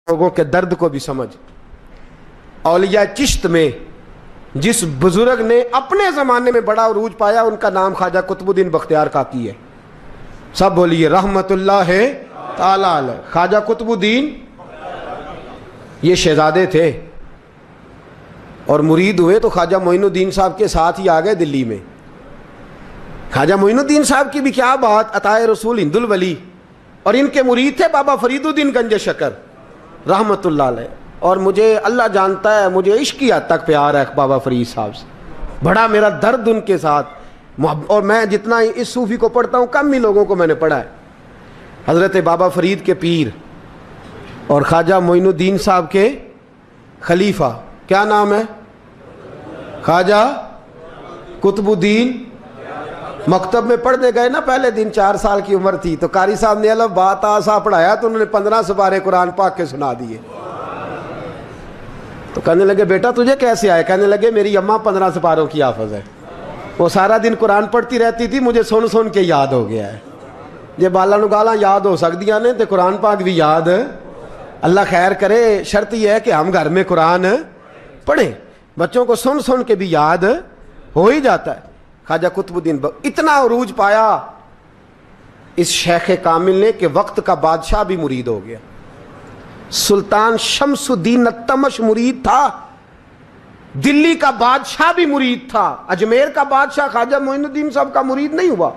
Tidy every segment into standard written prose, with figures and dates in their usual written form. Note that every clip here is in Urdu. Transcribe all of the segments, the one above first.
لوگوں کے درد کو بھی سمجھ. اولیاء چشت میں جس بزرگ نے اپنے زمانے میں بڑا عروج پایا ان کا نام خواجہ قطب الدین بختیار کاکی ہے. سب بولیے رحمت اللہ تعالی علیہ. خواجہ قطب الدین یہ شہزادے تھے اور مرید ہوئے تو خواجہ معین الدین صاحب کے ساتھ ہی آ گئے دلی میں. خواجہ معین الدین صاحب کی بھی کیا بات، عطائے رسول ہند الولی، اور ان کے مرید تھے بابا فرید الدین گنج شکر رحمت اللہ علیہ. اور مجھے اللہ جانتا ہے مجھے عشق کی حد تک پیار ہے بابا فرید صاحب سے، بڑا میرا درد ان کے ساتھ. اور میں جتنا اس صوفی کو پڑھتا ہوں کم ہی لوگوں کو میں نے پڑھا ہے. حضرت بابا فرید کے پیر اور خواجہ معین الدین صاحب کے خلیفہ کیا نام ہے؟ خواجہ قطب الدین. مکتب میں پڑھنے گئے نا پہلے دن، 4 سال کی عمر تھی تو قاری صاحب نے الف با تا سا پڑھایا تو انہوں نے 15 سپارے قرآن پاک کے سنا دیے. تو کہنے لگے بیٹا تجھے کیسے آئے؟ کہنے لگے میری اماں 15 سپاروں کی حافظ ہے، وہ سارا دن قرآن پڑھتی رہتی تھی، مجھے سن سن کے یاد ہو گیا ہے. جب بالا نو گالاں یاد ہو سکدیاں نے تو قرآن پاک بھی یاد. اللہ خیر کرے، شرط یہ ہے کہ ہم گھر میں قرآن پڑھیں، بچوں کو سن سن کے بھی یاد ہو ہی جاتا ہے. خواجہ قطب الدین اتنا عروج پایا اس شیخ کامل نے کہ وقت کا بادشاہ بھی مرید ہو گیا. سلطان شمس الدین التمش مرید تھا، دلی کا بادشاہ بھی مرید تھا. اجمیر کا بادشاہ خواجہ معین الدین صاحب کا مرید نہیں ہوا،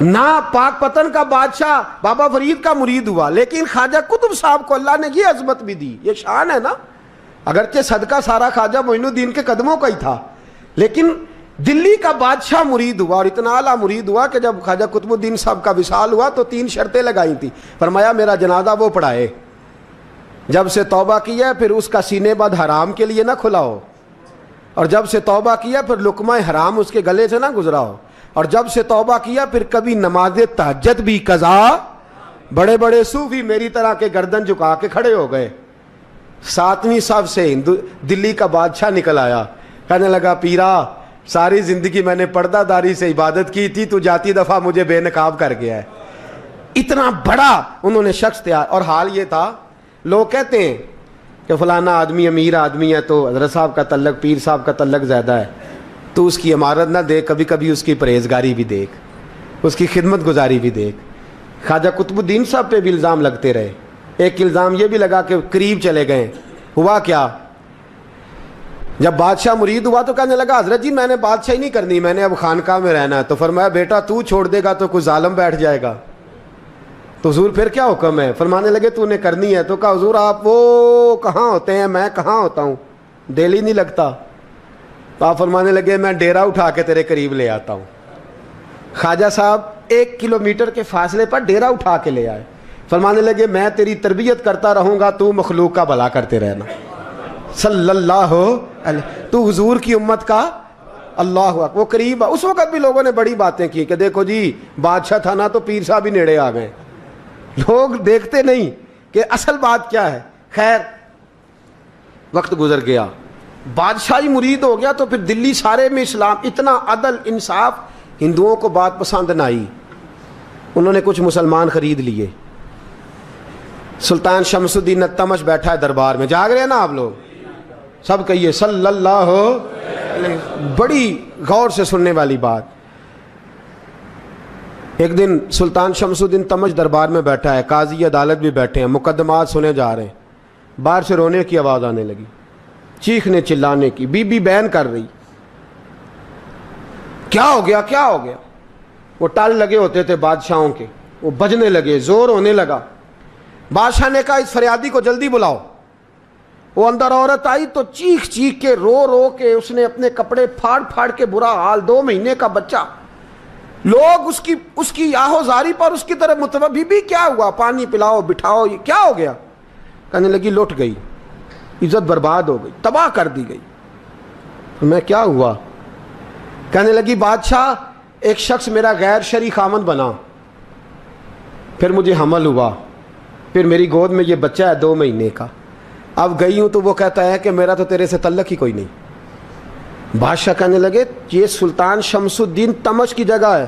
نہ پاک پتن کا بادشاہ بابا فرید کا مرید ہوا. لیکن خواجہ قطب صاحب کو اللہ نے یہ عظمت بھی دی، یہ شان ہے نا. اگرچہ صدقہ سارا خواجہ معین الدین کے قدموں کا ہی تھا، لیکن دلی کا بادشاہ مرید ہوا. اور اتنا اعلیٰ مرید ہوا کہ جب خواجہ قطب الدین صاحب کا وصال ہوا تو 3 شرطیں لگائی تھیں. فرمایا میرا جنازہ وہ پڑھائے، جب سے توبہ کیا پھر اس کا سینے بد حرام کے لیے نہ کھلا ہو، اور جب سے توبہ کیا پھر لقمہ حرام اس کے گلے سے نہ گزرا ہو، اور جب سے توبہ کیا پھر کبھی نماز تہجد بھی قضا. بڑے بڑے صوفی میری طرح کے گردن جھکا کے کھڑے ہو گئے. 7ویں صف سے دلی کا بادشاہ نکل آیا، کہنے لگا پیرا ساری زندگی میں نے پردہ داری سے عبادت کی تھی، تو جاتی دفعہ مجھے بے نقاب کر گیا ہے. اتنا بڑا انہوں نے شخص تیار. اور حال یہ تھا، لوگ کہتے ہیں کہ فلانا آدمی امیر آدمی ہے تو حضرت صاحب کا تعلق پیر صاحب کا تعلق زیادہ ہے، تو اس کی عمارت نہ دیکھ، کبھی کبھی اس کی پرہیزگاری بھی دیکھ، اس کی خدمت گزاری بھی دیکھ. خواجہ قطب الدین صاحب پہ بھی الزام لگتے رہے. ایک الزام یہ بھی لگا کہ قریب چلے گئے. ہوا کیا، جب بادشاہ مرید ہوا تو کہنے لگا حضرت جی میں نے بادشاہی نہیں کرنی، میں نے اب خانقاہ میں رہنا ہے. تو فرمایا بیٹا تو چھوڑ دے گا تو کوئی ظالم بیٹھ جائے گا. تو حضور پھر کیا حکم ہے؟ فرمانے لگے تو نے کرنی ہے. تو کہا حضور آپ وہ کہاں ہوتے ہیں، میں کہاں ہوتا ہوں، دل ہی نہیں لگتا. تو آپ فرمانے لگے میں ڈیرا اٹھا کے تیرے قریب لے آتا ہوں. خواجہ صاحب 1 کلومیٹر کے فاصلے پر ڈیرا اٹھا کے لے آئے. فرمانے لگے میں تیری تربیت کرتا رہوں گا، تو مخلوق کا بھلا کرتے رہنا. صلی اللہ علیہ، تو حضور کی امت کا اللہ اکبر. وہ قریب. اس وقت بھی لوگوں نے بڑی باتیں کی کہ دیکھو جی بادشاہ تھا نا تو پیر صاحب ہی نیڑے آ گئے. لوگ دیکھتے نہیں کہ اصل بات کیا ہے. خیر وقت گزر گیا، بادشاہی مرید ہو گیا تو پھر دلی سارے میں اسلام، اتنا عدل انصاف. ہندوؤں کو بات پسند نہ آئی، انہوں نے کچھ مسلمان خرید لیے. سلطان شمس الدین التمش بیٹھا ہے دربار میں. جاگ رہے ہیں نا آپ لوگ؟ سب کہیے صلی اللہ علیہ. بڑی غور سے سننے والی بات. ایک دن سلطان شمس الدین تمش دربار میں بیٹھا ہے، قاضی عدالت بھی بیٹھے ہیں، مقدمات سنے جا رہے ہیں. باہر سے رونے کی آواز آنے لگی، چیخنے چلانے کی. بی بی بیان کر رہی کیا ہو گیا کیا ہو گیا. وہ ٹال لگے ہوتے تھے بادشاہوں کے، وہ بجنے لگے، زور ہونے لگا. بادشاہ نے کہا اس فریادی کو جلدی بلاؤ. وہ اندر عورت آئی تو چیخ چیخ کے رو رو کے اس نے اپنے کپڑے پھاڑ پھاڑ کے، برا حال، 2 مہینے کا بچہ. لوگ اس کی آہو زاری پر اس کی طرف متوجہ. بی بی کیا ہوا، پانی پلاؤ بٹھاؤ، یہ کیا ہو گیا؟ کہنے لگی لٹ گئی، عزت برباد ہو گئی، تباہ کر دی گئی. میں کیا ہوا؟ کہنے لگی بادشاہ ایک شخص میرا غیر شرعی خامند بنا، پھر مجھے حمل ہوا، پھر میری گود میں یہ بچہ ہے 2 مہینے کا. اب گئی ہوں تو وہ کہتا ہے کہ میرا تو تیرے سے تعلق ہی کوئی نہیں. بادشاہ کہنے لگے یہ سلطان شمس الدین تمش کی جگہ ہے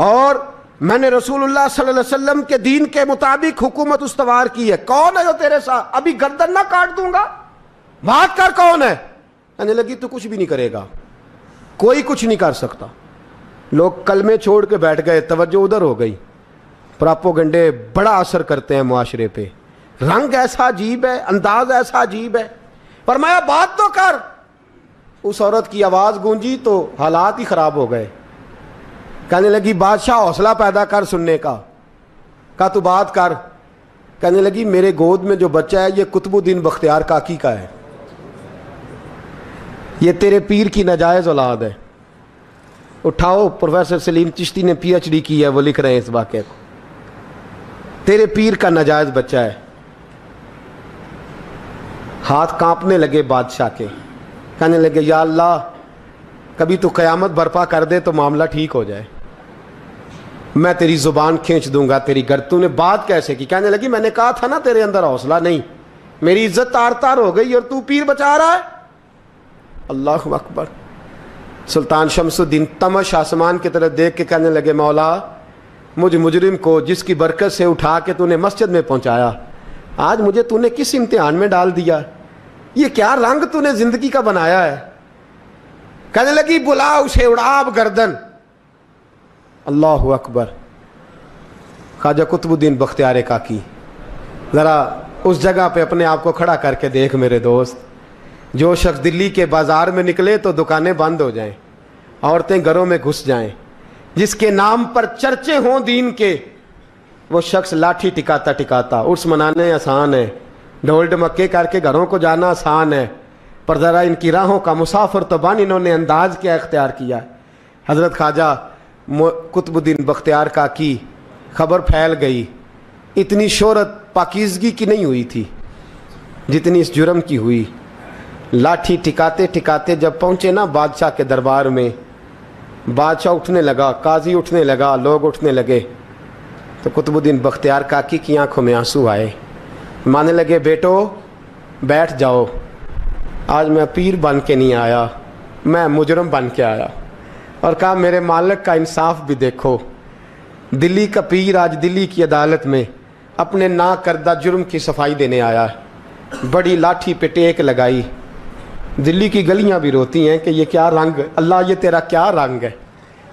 اور میں نے رسول اللہ صلی اللہ علیہ وسلم کے دین کے مطابق حکومت استوار کی ہے. کون ہے جو تیرے ساتھ؟ ابھی گردن نہ کاٹ دوں گا. بات کر کون ہے؟ کہنے لگی تو کچھ بھی نہیں کرے گا, کوئی کچھ نہیں کر سکتا. لوگ کلمے چھوڑ کے بیٹھ گئے, توجہ ادھر ہو گئی. پراپوگنڈے بڑا اثر کرتے ہیں معاشرے پہ. رنگ ایسا عجیب ہے, انداز ایسا عجیب ہے. فرمایا بات تو کر. اس عورت کی آواز گونجی تو حالات ہی خراب ہو گئے. کہنے لگی بادشاہ حوصلہ پیدا کر سننے کا. کہا تو بات کر. کہنے لگی میرے گود میں جو بچہ ہے یہ قطب الدین بختیار کاکی کا ہے, یہ تیرے پیر کی ناجائز اولاد ہے. اٹھاؤ, پروفیسر سلیم چشتی نے پی ایچ ڈی کی ہے, وہ لکھ رہے ہیں اس واقعے کو. تیرے پیر کا ناجائز بچہ ہے. ہاتھ کانپنے لگے بادشاہ کے. کہنے لگے یا اللہ کبھی تو قیامت برپا کر دے تو معاملہ ٹھیک ہو جائے, میں تیری زبان کھینچ دوں گا تیری گرد. تو نے بات کیسے کی؟ کہنے لگی میں نے کہا تھا نا تیرے اندر حوصلہ نہیں, میری عزت تار تار ہو گئی اور تو پیر بچا رہا ہے. اللہ اکبر. سلطان شمس الدین تمش آسمان کی طرف دیکھ کے کہنے لگے مولا مجھ مجرم کو جس کی برکت سے اٹھا کے تو نے مسجد میں پہنچایا, آج مجھے تو نے کس امتحان میں ڈال دیا؟ یہ کیا رنگ تو نے زندگی کا بنایا ہے؟ کہنے لگی بلا اسے, اڑا اب گردن. اللہ اکبر. خواجہ قطب الدین بختیار کاکی, ذرا اس جگہ پہ اپنے آپ کو کھڑا کر کے دیکھ میرے دوست. جو شخص دلی کے بازار میں نکلے تو دکانیں بند ہو جائیں, عورتیں گھروں میں گھس جائیں, جس کے نام پر چرچے ہوں دین کے, وہ شخص لاٹھی ٹکاتا ٹکاتا. عرس منانے آسان ہے, ڈھول ڈمکے کر کے گھروں کو جانا آسان ہے, پر ذرا ان کی راہوں کا مسافر تو بن انہوں نے انداز کیا اختیار کیا. حضرت خواجہ قطب الدین بختیار کاکی, خبر پھیل گئی. اتنی شہرت پاکیزگی کی نہیں ہوئی تھی جتنی اس جرم کی ہوئی. لاٹھی ٹکاتے ٹکاتے جب پہنچے نا بادشاہ کے دربار میں, بادشاہ اٹھنے لگا, قاضی اٹھنے لگا, لوگ اٹھنے لگے, تو قطب الدین بختیار کاکی کی آنکھوں میں آنسو آئے. مانے لگے بیٹو بیٹھ جاؤ, آج میں پیر بن کے نہیں آیا, میں مجرم بن کے آیا. اور کہا میرے مالک کا انصاف بھی دیکھو, دلی کا پیر آج دلی کی عدالت میں اپنے نا کردہ جرم کی صفائی دینے آیا. بڑی لاٹھی پہ ٹیک لگائی. دلی کی گلیاں بھی روتی ہیں کہ یہ کیا رنگ, اللہ یہ تیرا کیا رنگ ہے,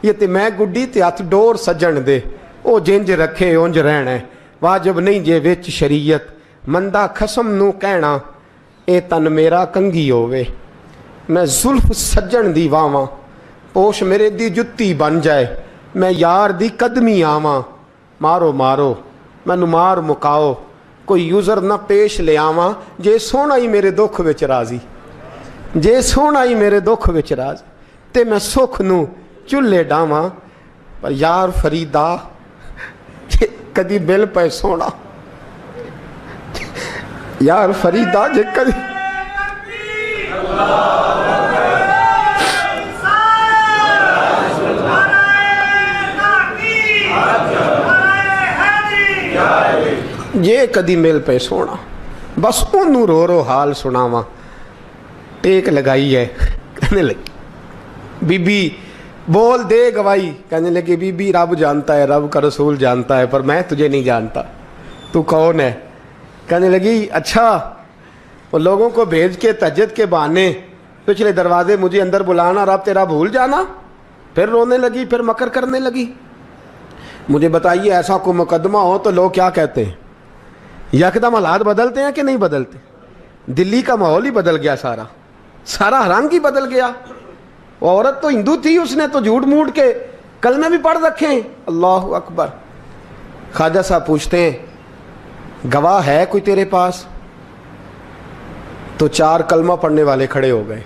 یہ تے میں گڈی تے ہاتھ ڈور سجن دے, او جنج رکھے اونج رہنا ہے, واجب نہیں جے وچ شریعت, مندہ خسم نو کہنا اے تن میرا کنگھی ہووے, میں زلف سجن دی واواں, پوش میرے دی جتی بن جائے, میں یار دی قدمی آواں, مارو مارو مینوں مار مکاؤ, کوئی یوزر نہ پیش لے آواں, جے سونا ہی میرے دکھ وچ راضی, جے سونا ہی میرے دکھ وچ راضی, تے میں سکھ نو چلے ڈاواں, پر یار فریدا جے کدی مل پے سونا, یار فریدا جے کدی یہ کدی مل پہ سونا, بس انہوں رو رو حال سناواں. ٹیک لگائی ہے. کہنے لگی بی بی بول دے گواہی. کہنے لگی بی بی رب جانتا ہے, رب کا رسول جانتا ہے, پر میں تجھے نہیں جانتا, تو کون ہے؟ کہنے لگی اچھا وہ لوگوں کو بھیج کے تہجد کے بہانے پچھلے دروازے مجھے اندر بلانا, رب تیرا بھول جانا. پھر رونے لگی, پھر مکر کرنے لگی. مجھے بتائیے ایسا کوئی مقدمہ ہو تو لوگ کیا کہتے ہیں؟ یکدم حالات بدلتے ہیں کہ نہیں بدلتے؟ دلی کا ماحول ہی بدل گیا, سارا رنگ ہی بدل گیا. وہ عورت تو ہندو تھی, اس نے تو جھوٹ موٹ کے کلمے بھی پڑھ رکھے ہیں. اللہ اکبر. خواجہ صاحب پوچھتے ہیں گواہ ہے کوئی تیرے پاس؟ تو 4 کلمہ پڑھنے والے کھڑے ہو گئے.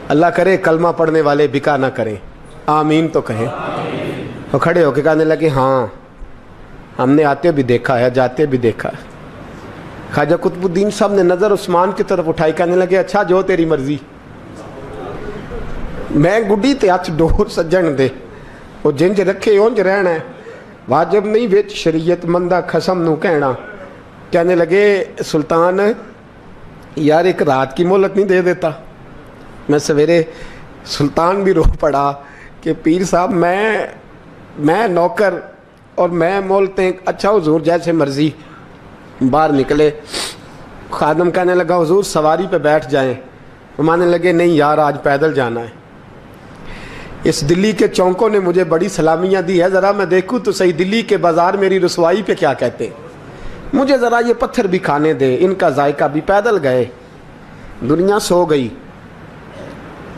اللہ کرے کلمہ پڑھنے والے بکا نہ کریں, آمین تو کہیں. وہ کھڑے ہو کے کہنے لگے ہاں ہم نے آتے بھی دیکھا ہے, جاتے بھی دیکھا ہے. خواجہ قطب الدین صاحب نے نظر عثمان کی طرف اٹھائی, کہنے لگے اچھا جو تیری مرضی, میں گڈی تے ہاتھ ڈور سجن دے, وہ جنج رکھے اونج رہنا ہے, واجب نہیں وچ شریعت, مندہ خسم نو کہنا. کہنے لگے سلطان یار ایک رات کی مہلت نہیں دے دیتا؟ میں سویرے سلطان بھی رو پڑا کہ پیر صاحب میں میں نوکر اور میں بولتے ہیں اچھا حضور جیسے مرضی. باہر نکلے, خادم کہنے لگا حضور سواری پہ بیٹھ جائیں. مانے لگے نہیں یار آج پیدل جانا ہے. اس دلی کے چونکوں نے مجھے بڑی سلامیاں دی ہے, ذرا میں دیکھوں تو صحیح دلی کے بازار میری رسوائی پہ کیا کہتے ہیں. مجھے ذرا یہ پتھر بھی کھانے دے, ان کا ذائقہ بھی. پیدل گئے, دنیا سو گئی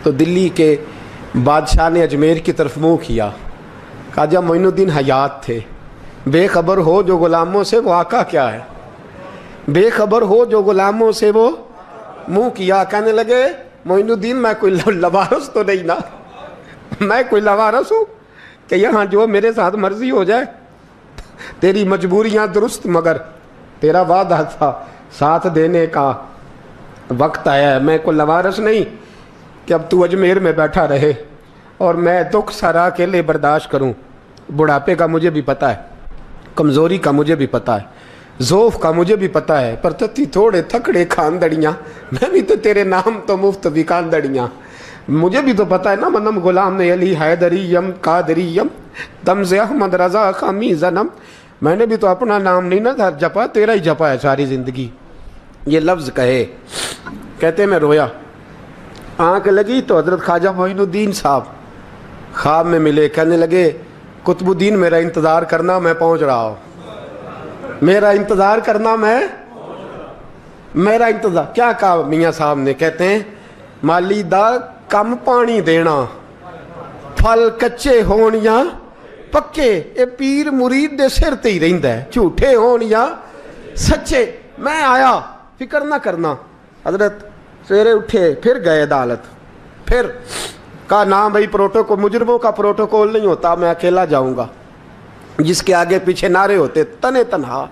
تو دلی کے بادشاہ نے اجمیر کی طرف منہ کیا. خواجہ معین الدین حیات تھے. بے خبر ہو جو غلاموں سے وہ آقا کیا ہے, بے خبر ہو جو غلاموں سے وہ منہ کیا. کہنے لگے معین الدین میں کوئی لوارث تو نہیں نا, میں کوئی لوارث ہوں کہ یہاں جو میرے ساتھ مرضی ہو جائے. تیری مجبوریاں درست مگر تیرا وعدہ تھا ساتھ دینے کا, وقت آیا ہے. میں کوئی لوارث نہیں کہ اب تو اجمیر میں بیٹھا رہے اور میں دکھ سارا اکیلے برداشت کروں. بڑھاپے کا مجھے بھی پتہ ہے, کمزوری کا مجھے بھی پتہ ہے, ذوف کا مجھے بھی پتہ ہے, پر تتی تھوڑے تھکڑے خاندڑیاں, میں بھی تو تیرے نام تو مفت بھی خاندڑیاں. مجھے بھی تو پتہ ہے نا منم غلام نے علی حیدریم قادریم تمز احمد رضا خامی زنم. میں نے بھی تو اپنا نام نہیں نا جپا, تیرا ہی جپا ہے ساری زندگی. یہ لفظ کہے, کہتے میں رویا. آنکھ لگی تو حضرت خواجہ معین الدین صاحب خواب میں ملے. کہنے لگے قطب الدین میرا انتظار کرنا, میں پہنچ رہا ہوں. میرا انتظار کرنا, میرا انتظار. کیا کہا میاں صاحب نے؟ کہتے ہیں مالی دا کم پانی دینا, پھل کچے ہون یا پکے, اے پیر مرید دے سر تے ہی رہندا ہے, جھوٹے ہون یا سچے. میں آیا, فکر نہ کرنا. حضرت سویرے اٹھے, پھر گئے عدالت. پھر کہا نام بھائی پروٹوکول, مجرموں کا پروٹوکول نہیں ہوتا, میں اکیلا جاؤں گا. جس کے آگے پیچھے نعرے ہوتے تنے تنہا.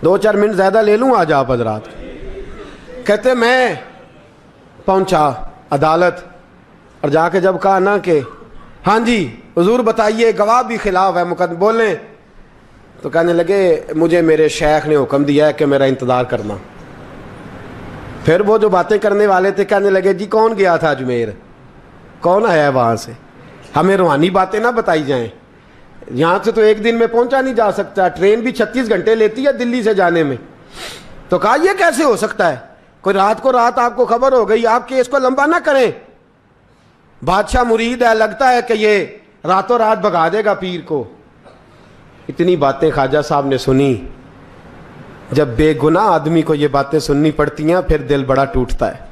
2-4 منٹ زیادہ لے لوں آج آپ حضرات. کہتے میں پہنچا عدالت اور جا کے جب کہا نا کہ ہاں جی حضور بتائیے, گواہ بھی خلاف ہے, مقدمہ بولیں, تو کہنے لگے مجھے میرے شیخ نے حکم دیا ہے کہ میرا انتظار کرنا. پھر وہ جو باتیں کرنے والے تھے کہنے لگے جی کون گیا تھا اجمیر, کون آیا ہے وہاں سے, ہمیں روحانی باتیں نہ بتائی جائیں. یہاں سے تو ایک دن میں پہنچا نہیں جا سکتا, ٹرین بھی 36 گھنٹے لیتی ہے دلی سے جانے میں. تو کہا یہ کیسے ہو سکتا ہے, کوئی رات کو رات آپ کو خبر ہو گئی, آپ کیس کو لمبا نہ کریں. بادشاہ مرید ہے, لگتا ہے کہ یہ راتوں رات بھگا دے گا پیر کو. اتنی باتیں خواجہ صاحب نے سنی. جب بے گناہ آدمی کو یہ باتیں سننی پڑتی ہیں پھر دل بڑا ٹوٹتا ہے,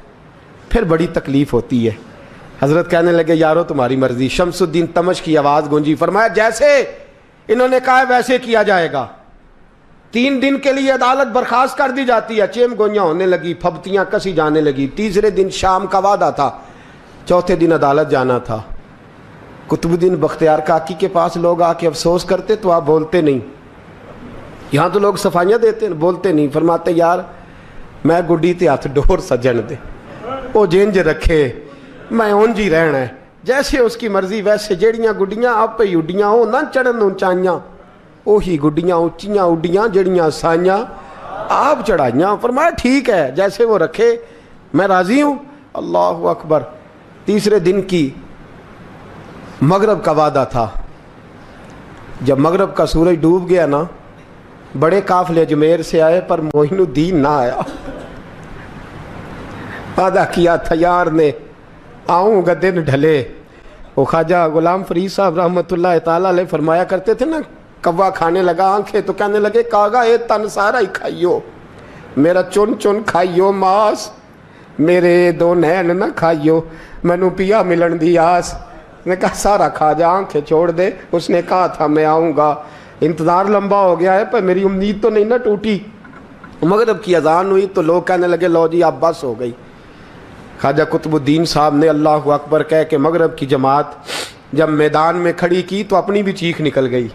پھر بڑی تکلیف ہوتی ہے. حضرت کہنے لگے یارو تمہاری مرضی. شمس الدین تمش کی آواز گونجی. فرمایا جیسے انہوں نے کہا ویسے کیا جائے گا. 3 دن کے لیے عدالت برخاست کر دی جاتی ہے. چیم گوئیاں ہونے لگی, پھبتیاں کسی جانے لگی. تیسرے دن شام کا وعدہ تھا, چوتھے دن عدالت جانا تھا. قطب الدین بختیار کاکی کے پاس لوگ آ کے افسوس کرتے تو آپ بولتے نہیں. یہاں تو لوگ صفائیاں دیتے ہیں, بولتے نہیں. فرماتے یار میں گڈی تے ہاتھ ڈور سجن دے, وہ جنج رکھے, میں اونج ہی رہنا ہے, جیسے اس کی مرضی ویسے. جیڑیاں گڈیاں آپ پہ اڈیاں ہو نہ چڑھن اونچائیاں, وہی گڈیاں اونچیاں اڈیاں جڑیاں سائیاں آپ چڑھائیاں. فرمایا ٹھیک ہے جیسے وہ رکھے, میں راضی ہوں. اللہ اکبر. تیسرے دن کی مغرب کا وعدہ تھا. جب مغرب کا سورج ڈوب گیا نا, بڑے قافلے اجمیر سے آئے پر معین الدین نہ آیا. وعدہ کیا تھا یار نے آؤں گا دن ڈھلے. وہ خواجہ غلام فرید صاحب رحمۃ اللہ تعالیٰ علیہ فرمایا کرتے تھے نا, کوا کھانے لگا آنکھیں تو کہنے لگے کاغا اے تن سارا ہی کھائیو, میرا چن چن کھائیو ماس, میرے 2 نین نہ کھائیو, مینو پیا ملن دی آس. نے کہا سارا کھا جا, آنکھیں چھوڑ دے. اس نے کہا تھا میں آؤں گا, انتظار لمبا ہو گیا ہے پر میری امید تو نہیں نہ ٹوٹی. مغرب کی اذان ہوئی تو لوگ کہنے لگے لو جی اب بس ہو گئی. خواجہ قطب الدین صاحب نے اللہ اکبر کہہ کے مغرب کی جماعت جب میدان میں کھڑی کی تو اپنی بھی چیخ نکل گئی,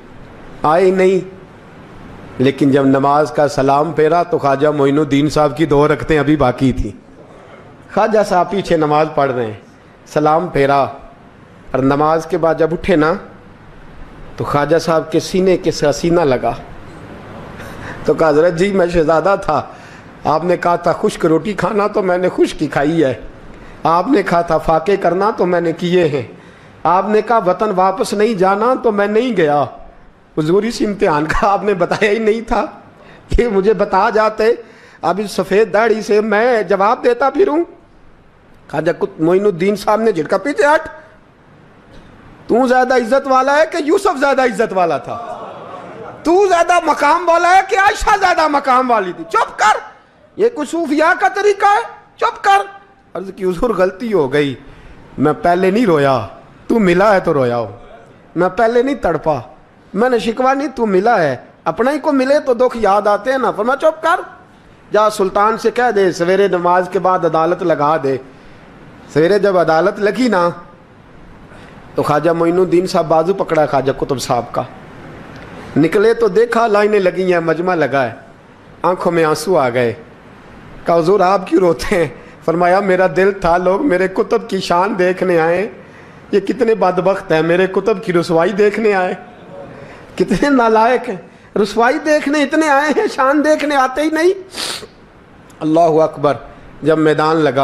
آئی نہیں. لیکن جب نماز کا سلام پھیرا تو خواجہ معین الدین صاحب کی 2 رکعتیں ابھی باقی تھیں. خواجہ صاحب پیچھے نماز پڑھ رہے ہیں, سلام پھیرا اور نماز کے بعد جب اٹھے نا تو خواجہ صاحب کے سینے کے سینہ لگا. تو کہا حضرت جی میں شہزادہ تھا, آپ نے کہا تھا خشک روٹی کھانا تو میں نے خشک کی کھائی ہے, آپ نے کہا تھا فاقے کرنا تو میں نے کیے ہیں, آپ نے کہا وطن واپس نہیں جانا تو میں نہیں گیا. حضور اس امتحان کا آپ نے بتایا ہی نہیں تھا. یہ مجھے بتا جاتے اب اس سفید داڑھی سے میں جواب دیتا پھروں. خواجہ معین الدین صاحب نے جھٹکا, پیچھے ہٹ, تو زیادہ عزت والا ہے کہ یوسف زیادہ عزت والا تھا؟ تو زیادہ مقام والا ہے کہ عائشہ زیادہ مقام والی تھی؟ چپ کر, یہ کوئی صوفیاء کا طریقہ ہے؟ چپ کر. عرض کی حضور غلطی ہو گئی, میں پہلے نہیں رویا, تو ملا ہے تو رویا ہو. میں پہلے نہیں تڑپا, میں نے شکوا نہیں, تو ملا ہے. اپنا ہی کو ملے تو دکھ یاد آتے ہیں نا. فرمایا چپ کر, جا سلطان سے کہہ دے سویرے نماز کے بعد عدالت لگا دے. سویرے جب عدالت لگی نا تو خواجہ معین الدین صاحب بازو پکڑا خواجہ قطب صاحب کا, نکلے تو دیکھا لائنیں لگی ہیں, مجمع لگا ہے, آنکھوں میں آنسو آ گئے. کہا حضور آپ کیوں روتے ہیں؟ فرمایا میرا دل تھا لوگ میرے کتب کی شان دیکھنے آئے, یہ کتنے بدبخت ہیں, میرے کتب کی رسوائی دیکھنے آئے. کتنے نالائق ہیں, رسوائی دیکھنے اتنے آئے ہیں, شان دیکھنے آتے ہی نہیں. اللہ اکبر. جب میدان لگا